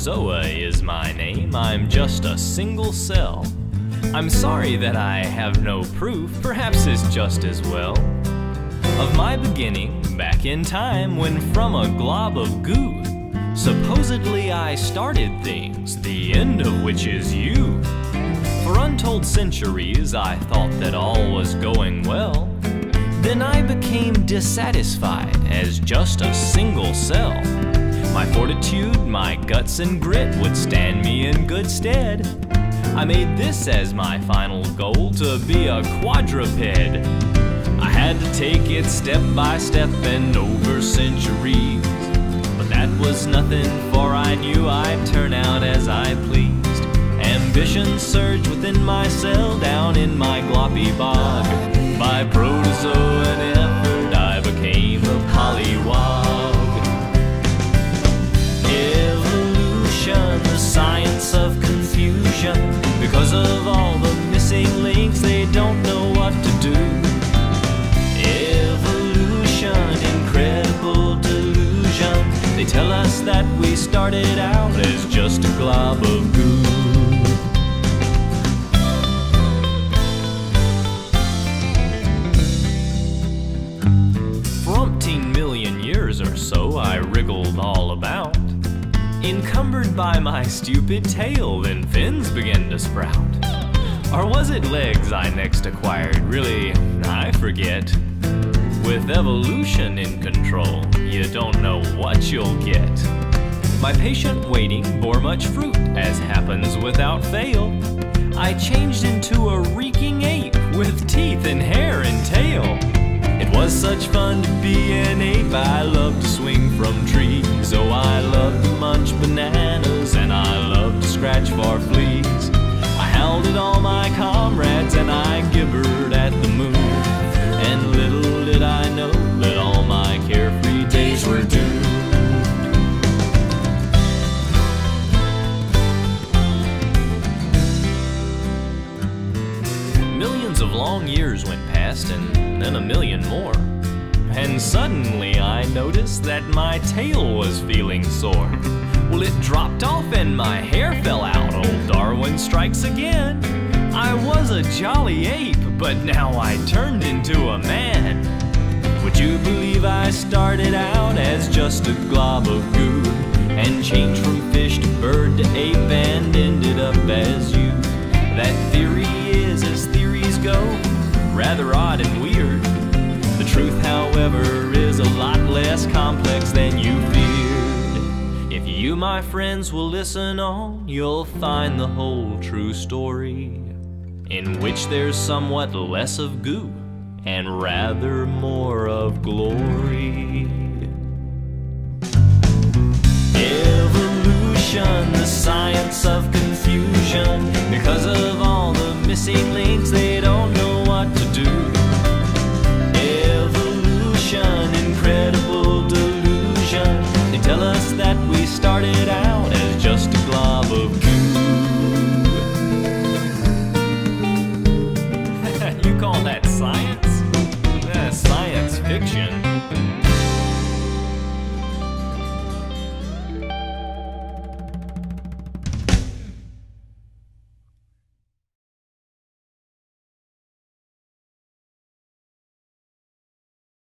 Protozoa is my name, I'm just a single cell. I'm sorry that I have no proof, perhaps it's just as well, of my beginning back in time when from a glob of goo supposedly I started things, the end of which is you. For untold centuries I thought that all was going well. Then I became dissatisfied as just a single cell. My fortitude, my guts and grit would stand me in good stead. I made this as my final goal, to be a quadruped. I had to take it step by step and over centuries, but that was nothing, for I knew I'd turn out as I pleased. Ambition surged within my cell down in my gloppy bog. By protozoan effort I became a pollywog. Evolution, the science of confusion. Because of all the missing links, they don't know what to do. Evolution, incredible delusion. They tell us that we started out as just a glob of goo. For umpteen million years or so I wriggled all about, encumbered by my stupid tail, then fins began to sprout. Or was it legs I next acquired? Really, I forget. With evolution in control, you don't know what you'll get. My patient waiting bore much fruit, as happens without fail. I changed into a reeking ape with teeth and hair and tail. It was such fun to be an ape. I loved to swing from trees. Oh, I loved to munch bananas, and I loved to scratch for fleas. I howled at all my comrades, and I gibbered at the moon. And little did I know that all my carefree days were doomed. Millions of long years went past, and then a million more. And suddenly I noticed that my tail was feeling sore. Well, it dropped off and my hair fell out. Old Darwin strikes again. I was a jolly ape, but now I turned into a man. Would you believe I started out as just a glob of goo, and changed from fish to bird to ape, and ended up as you? That theory is, as theories go, rather odd and weird. The truth, however, is a lot less complex than you feared. If you, my friends, will listen on, you'll find the whole true story, in which there's somewhat less of goo and rather more of glory. Evolution, the science of confusion. Because of